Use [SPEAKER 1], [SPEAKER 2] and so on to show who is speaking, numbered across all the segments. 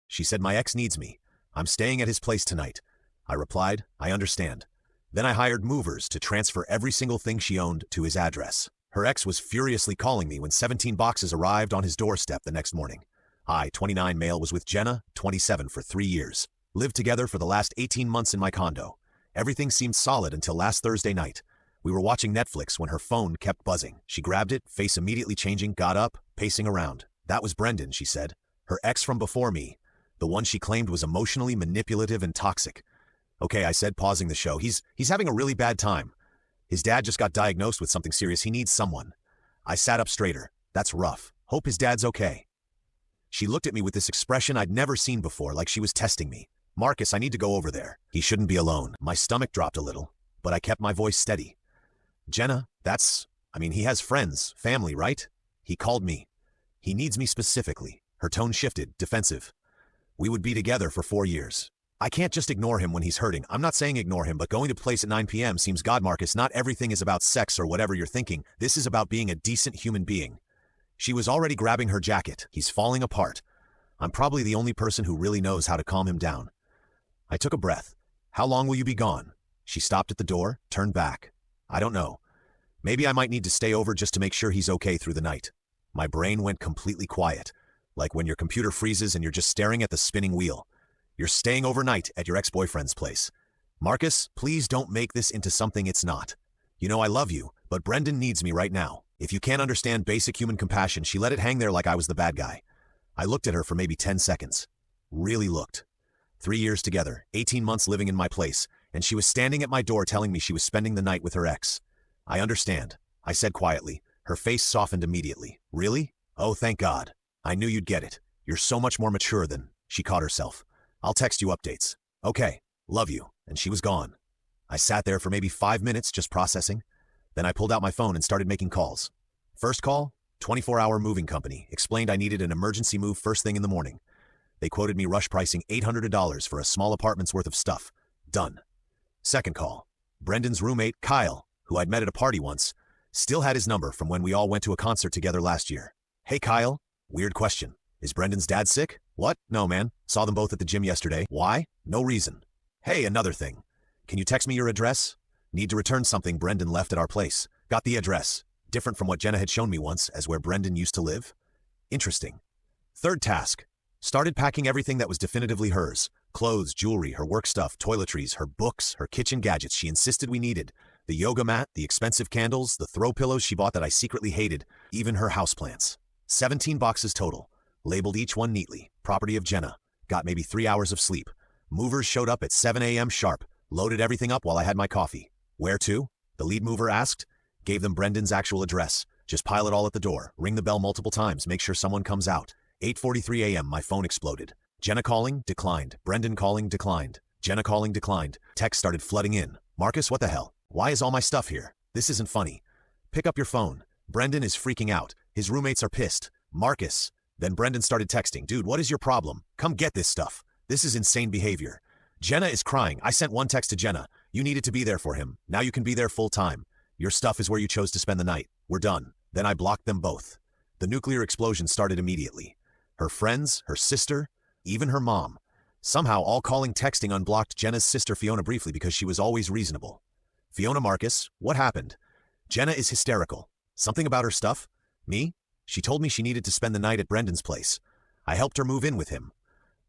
[SPEAKER 1] She said, "My ex needs me. I'm staying at his place tonight." I replied, "I understand." Then I hired movers to transfer every single thing she owned to his address. Her ex was furiously calling me when 17 boxes arrived on his doorstep the next morning. I, 29 male, was with Jenna, 27, for 3 years. Lived together for the last 18 months in my condo. Everything seemed solid until last Thursday night. We were watching Netflix when her phone kept buzzing. She grabbed it, face immediately changing, got up, pacing around. "That was Brendan," she said. "Her ex from before me. The one she claimed was emotionally manipulative and toxic." "Okay," I said, pausing the show. He's having a really bad time. His dad just got diagnosed with something serious. He needs someone." I sat up straighter. "That's rough. Hope his dad's okay." She looked at me with this expression I'd never seen before, like she was testing me. "Marcus, I need to go over there. He shouldn't be alone." My stomach dropped a little, but I kept my voice steady. "Jenna, he has friends, family, right? He called me. He needs me specifically." Her tone shifted, defensive. "We would be together for 4 years. I can't just ignore him when he's hurting. I'm not saying ignore him, but going to place at 9 p.m. seems God, Marcus. Not everything is about sex or whatever you're thinking. This is about being a decent human being." She was already grabbing her jacket. "He's falling apart. I'm probably the only person who really knows how to calm him down." I took a breath. "How long will you be gone?" She stopped at the door, turned back. "I don't know. Maybe I might need to stay over just to make sure he's okay through the night." My brain went completely quiet, like when your computer freezes and you're just staring at the spinning wheel. "You're staying overnight at your ex-boyfriend's place. Marcus, please don't make this into something it's not. You know I love you, but Brendan needs me right now. If you can't understand basic human compassion." She let it hang there like I was the bad guy. I looked at her for maybe 10 seconds. Really looked. 3 years together, 18 months living in my place, and she was standing at my door telling me she was spending the night with her ex. "I understand," I said quietly. Her face softened immediately. "Really? Oh, thank God. I knew you'd get it. You're so much more mature than..." She caught herself. "I'll text you updates." "Okay, love you," and she was gone. I sat there for maybe 5 minutes just processing. Then I pulled out my phone and started making calls. First call, 24-hour moving company, explained I needed an emergency move first thing in the morning. They quoted me rush pricing $800 for a small apartment's worth of stuff. Done. Second call, Brendan's roommate, Kyle, who I'd met at a party once, still had his number from when we all went to a concert together last year. "Hey, Kyle." Weird question. "Is Brendan's dad sick?" "What? No, man. Saw them both at the gym yesterday." "Why?" "No reason." "Hey, another thing. Can you text me your address? Need to return something Brendan left at our place." Got the address. Different from what Jenna had shown me once as where Brendan used to live. Interesting. Third task. Started packing everything that was definitively hers. Clothes, jewelry, her work stuff, toiletries, her books, her kitchen gadgets she insisted we needed. The yoga mat, the expensive candles, the throw pillows she bought that I secretly hated, even her houseplants. 17 boxes total. Labeled each one neatly. Property of Jenna. Got maybe 3 hours of sleep. Movers showed up at 7 a.m. sharp. Loaded everything up while I had my coffee. "Where to?" the lead mover asked. Gave them Brendan's actual address. "Just pile it all at the door. Ring the bell multiple times. Make sure someone comes out." 8:43 a.m. my phone exploded. Jenna calling, declined. Brendan calling, declined. Jenna calling, declined. Text started flooding in. "Marcus, what the hell? Why is all my stuff here? This isn't funny. Pick up your phone. Brendan is freaking out. His roommates are pissed. Marcus." Then Brendan started texting. "Dude, what is your problem? Come get this stuff. This is insane behavior." Jenna is crying. I sent one text to Jenna. "You needed to be there for him. Now you can be there full time. Your stuff is where you chose to spend the night. We're done." Then I blocked them both. The nuclear explosion started immediately. Her friends, her sister, even her mom. Somehow all calling texting unblocked Jenna's sister Fiona briefly because she was always reasonable. "Fiona, Marcus, what happened?" Jenna is hysterical. "Something about her stuff?" "Me? She told me she needed to spend the night at Brendan's place. I helped her move in with him."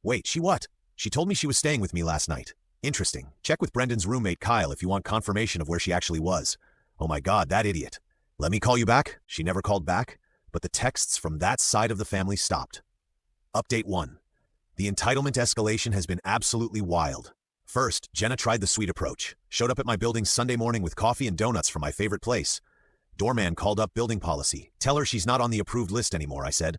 [SPEAKER 1] "Wait, she what?" "She told me she was staying with me last night." "Interesting. Check with Brendan's roommate Kyle if you want confirmation of where she actually was." "Oh my God, that idiot." "Let me call you back." She never called back, but the texts from that side of the family stopped. Update 1. The entitlement escalation has been absolutely wild. First, Jenna tried the sweet approach. Showed up at my building Sunday morning with coffee and donuts from my favorite place. Doorman called up building policy. "Tell her she's not on the approved list anymore," I said.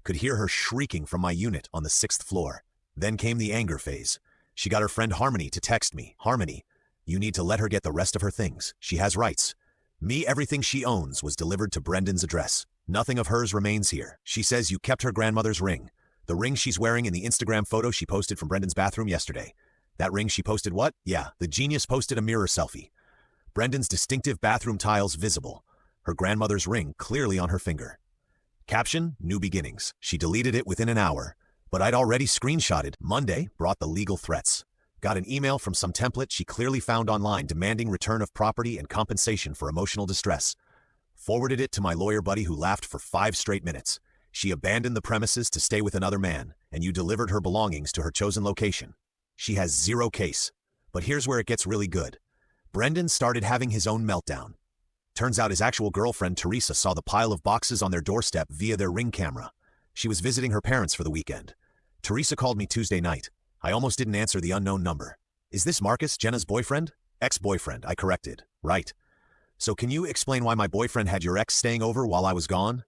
[SPEAKER 1] Could hear her shrieking from my unit on the 6th floor. Then came the anger phase. She got her friend Harmony to text me. "Harmony, you need to let her get the rest of her things. She has rights." Me, everything she owns was delivered to Brendan's address. Nothing of hers remains here. She says you kept her grandmother's ring. The ring she's wearing in the Instagram photo she posted from Brendan's bathroom yesterday. That ring she posted what? Yeah, the genius posted a mirror selfie. Brendan's distinctive bathroom tiles visible. Her grandmother's ring clearly on her finger. Caption, "New beginnings." She deleted it within an hour. But I'd already screenshotted. Monday brought the legal threats. Got an email from some template she clearly found online demanding return of property and compensation for emotional distress. Forwarded it to my lawyer buddy who laughed for 5 straight minutes. She abandoned the premises to stay with another man, and you delivered her belongings to her chosen location. She has 0 case. But here's where it gets really good. Brendan started having his own meltdown. Turns out his actual girlfriend, Teresa, saw the pile of boxes on their doorstep via their Ring camera. She was visiting her parents for the weekend. Teresa called me Tuesday night. I almost didn't answer the unknown number. Is this Marcus, Jenna's boyfriend? Ex-boyfriend, I corrected. Right. So can you explain why my boyfriend had your ex staying over while I was gone?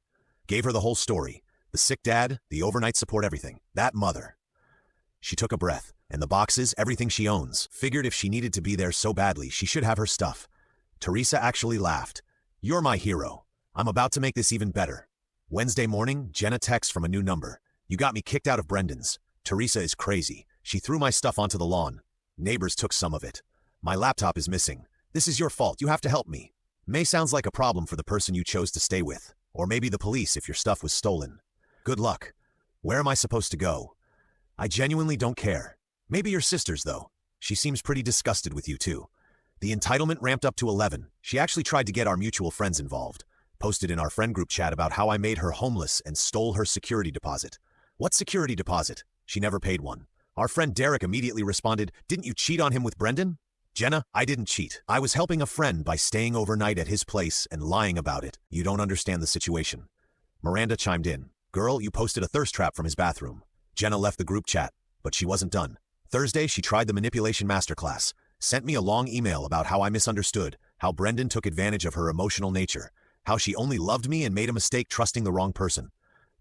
[SPEAKER 1] Gave her the whole story. The sick dad, the overnight support, everything. That mother. She took a breath. And the boxes, everything she owns. Figured if she needed to be there so badly, she should have her stuff. Teresa actually laughed. You're my hero. I'm about to make this even better. Wednesday morning, Jenna texts from a new number. You got me kicked out of Brendan's. Teresa is crazy. She threw my stuff onto the lawn. Neighbors took some of it. My laptop is missing. This is your fault. You have to help me. May sounds like a problem for the person you chose to stay with. Or maybe the police if your stuff was stolen. Good luck. Where am I supposed to go? I genuinely don't care. Maybe your sister's, though. She seems pretty disgusted with you, too. The entitlement ramped up to 11. She actually tried to get our mutual friends involved. Posted in our friend group chat about how I made her homeless and stole her security deposit. What security deposit? She never paid one. Our friend Derek immediately responded, didn't you cheat on him with Brendan? Jenna, I didn't cheat. I was helping a friend by staying overnight at his place and lying about it. You don't understand the situation. Miranda chimed in. Girl, you posted a thirst trap from his bathroom. Jenna left the group chat, but she wasn't done. Thursday, she tried the manipulation masterclass. Sent me a long email about how I misunderstood, how Brendan took advantage of her emotional nature, how she only loved me and made a mistake trusting the wrong person.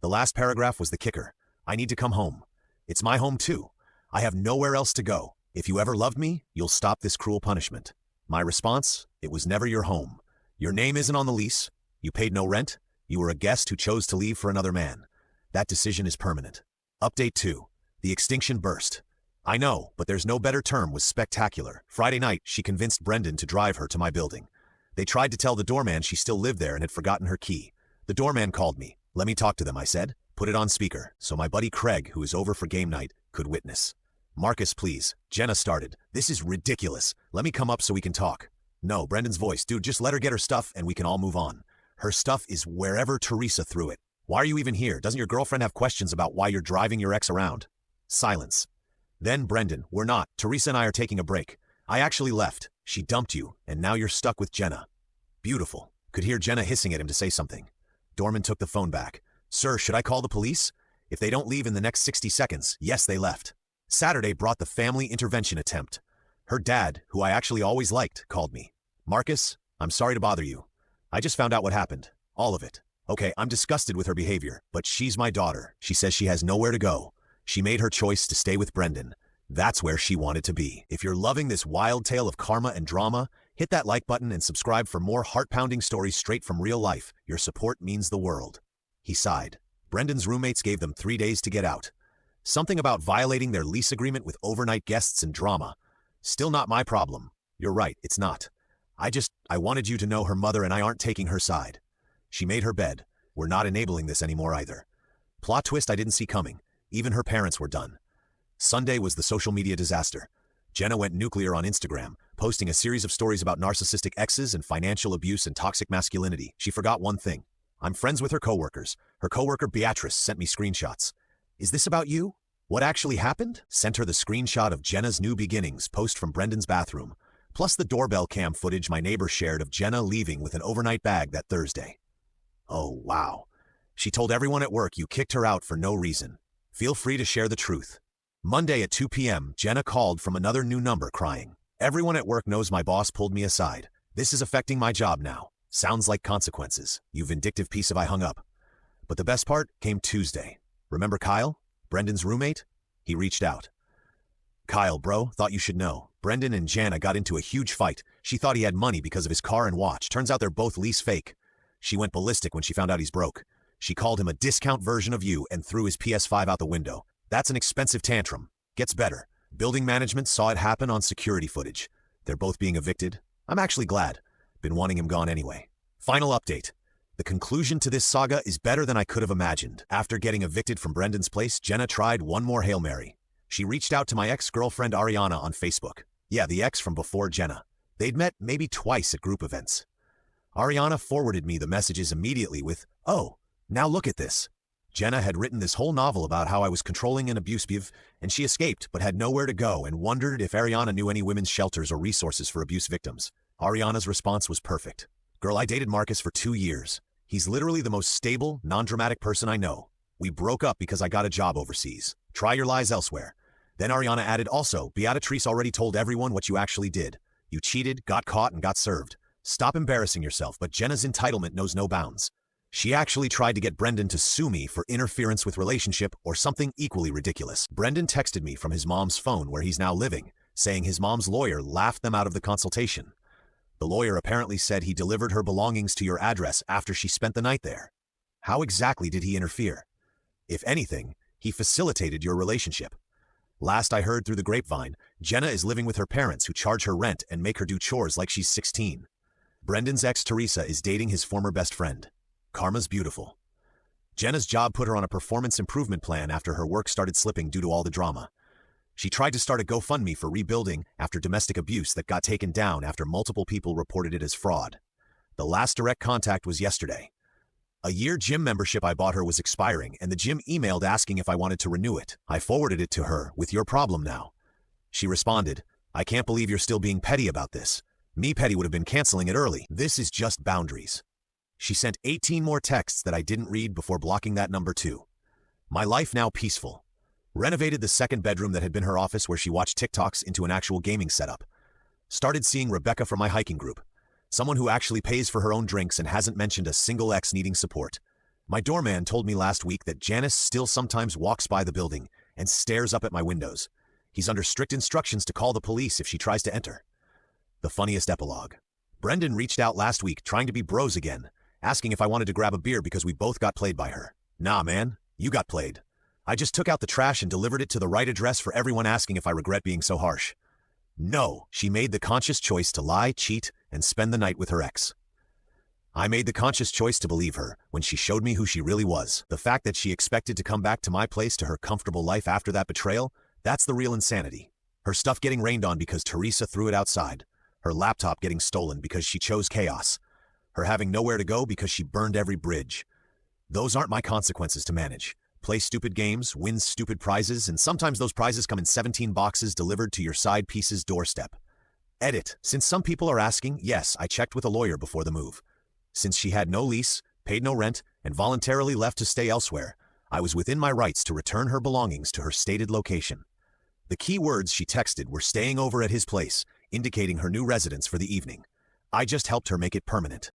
[SPEAKER 1] The last paragraph was the kicker. I need to come home. It's my home too. I have nowhere else to go. If you ever loved me, you'll stop this cruel punishment. My response? It was never your home. Your name isn't on the lease. You paid no rent. You were a guest who chose to leave for another man. That decision is permanent. Update 2. The extinction burst. I know, but there's no better term, was spectacular. Friday night, she convinced Brendan to drive her to my building. They tried to tell the doorman she still lived there and had forgotten her key. The doorman called me. Let me talk to them, I said. Put it on speaker, so my buddy Craig, who is over for game night, could witness. Marcus, please. Jenna started. This is ridiculous. Let me come up so we can talk. No, Brendan's voice. Dude, just let her get her stuff and we can all move on. Her stuff is wherever Teresa threw it. Why are you even here? Doesn't your girlfriend have questions about why you're driving your ex around? Silence. Then, Brendan, we're not. Teresa and I are taking a break. I actually left. She dumped you, and now you're stuck with Jenna. Beautiful. Could hear Jenna hissing at him to say something. Dorman took the phone back. Sir, should I call the police? If they don't leave in the next 60 seconds, yes, they left. Saturday brought the family intervention attempt. Her dad, who I actually always liked, called me. Marcus, I'm sorry to bother you. I just found out what happened. All of it. Okay, I'm disgusted with her behavior, but she's my daughter. She says she has nowhere to go. She made her choice to stay with Brendan. That's where she wanted to be. If you're loving this wild tale of karma and drama, hit that like button and subscribe for more heart-pounding stories straight from real life. Your support means the world. He sighed. Brendan's roommates gave them 3 days to get out. Something about violating their lease agreement with overnight guests and drama. Still not my problem. You're right, it's not. I wanted you to know her mother and I aren't taking her side. She made her bed. We're not enabling this anymore either. Plot twist I didn't see coming. Even her parents were done. Sunday was the social media disaster. Jenna went nuclear on Instagram, posting a series of stories about narcissistic exes and financial abuse and toxic masculinity. She forgot one thing. I'm friends with her coworkers. Her coworker Beatrice sent me screenshots. Is this about you? What actually happened? Sent her the screenshot of Jenna's new beginnings post from Brendan's bathroom, plus the doorbell cam footage my neighbor shared of Jenna leaving with an overnight bag that Thursday. Oh, wow. She told everyone at work you kicked her out for no reason. Feel free to share the truth. Monday at 2 p.m., Jenna called from another new number crying. Everyone at work knows my boss pulled me aside. This is affecting my job now. Sounds like consequences. You vindictive piece of I hung up. But the best part came Tuesday. Remember Kyle? Brendan's roommate? He reached out. Kyle, bro, thought you should know. Brendan and Jana got into a huge fight. She thought he had money because of his car and watch. Turns out they're both lease fake. She went ballistic when she found out he's broke. She called him a discount version of you and threw his PS5 out the window. That's an expensive tantrum. Gets better. Building management saw it happen on security footage. They're both being evicted. I'm actually glad. Been wanting him gone anyway. Final update. The conclusion to this saga is better than I could have imagined. After getting evicted from Brendan's place, Jenna tried one more Hail Mary. She reached out to my ex-girlfriend Ariana on Facebook. Yeah, the ex from before Jenna. They'd met maybe twice at group events. Ariana forwarded me the messages immediately with, "Oh, now look at this." Jenna had written this whole novel about how I was controlling and abusive, and she escaped but had nowhere to go and wondered if Ariana knew any women's shelters or resources for abuse victims. Ariana's response was perfect. "Girl, I dated Marcus for 2 years. He's literally the most stable, non-dramatic person I know. We broke up because I got a job overseas. Try your lies elsewhere." Then Ariana added, "Also, Beatrice already told everyone what you actually did. You cheated, got caught, and got served. Stop embarrassing yourself, but Jenna's entitlement knows no bounds. She actually tried to get Brendan to sue me for interference with relationship or something equally ridiculous." Brendan texted me from his mom's phone where he's now living, saying his mom's lawyer laughed them out of the consultation. The lawyer apparently said he delivered her belongings to your address after she spent the night there. How exactly did he interfere? If anything, he facilitated your relationship. Last I heard through the grapevine, Jenna is living with her parents who charge her rent and make her do chores like she's 16. Brendan's ex Teresa is dating his former best friend. Karma's beautiful. Jenna's job put her on a performance improvement plan after her work started slipping due to all the drama. She tried to start a GoFundMe for rebuilding after domestic abuse that got taken down after multiple people reported it as fraud. The last direct contact was yesterday. A year gym membership I bought her was expiring, and the gym emailed asking if I wanted to renew it. I forwarded it to her, with your problem now. She responded, "I can't believe you're still being petty about this. Me petty would have been canceling it early. This is just boundaries." She sent 18 more texts that I didn't read before blocking that number too. My life now peaceful. Renovated the second bedroom that had been her office where she watched TikToks into an actual gaming setup. Started seeing Rebecca from my hiking group. Someone who actually pays for her own drinks and hasn't mentioned a single ex needing support. My doorman told me last week that Janice still sometimes walks by the building and stares up at my windows. He's under strict instructions to call the police if she tries to enter. The funniest epilogue. Brendan reached out last week trying to be bros again, asking if I wanted to grab a beer because we both got played by her. Nah, man, you got played. I just took out the trash and delivered it to the right address for everyone asking if I regret being so harsh. No, she made the conscious choice to lie, cheat, and spend the night with her ex. I made the conscious choice to believe her when she showed me who she really was. The fact that she expected to come back to my place to her comfortable life after that betrayal, that's the real insanity. Her stuff getting rained on because Teresa threw it outside. Her laptop getting stolen because she chose chaos. Her having nowhere to go because she burned every bridge. Those aren't my consequences to manage. Play stupid games, win stupid prizes, and sometimes those prizes come in 17 boxes delivered to your side piece's doorstep. Edit. Since some people are asking, yes, I checked with a lawyer before the move. Since she had no lease, paid no rent, and voluntarily left to stay elsewhere, I was within my rights to return her belongings to her stated location. The key words she texted were staying over at his place, indicating her new residence for the evening. I just helped her make it permanent.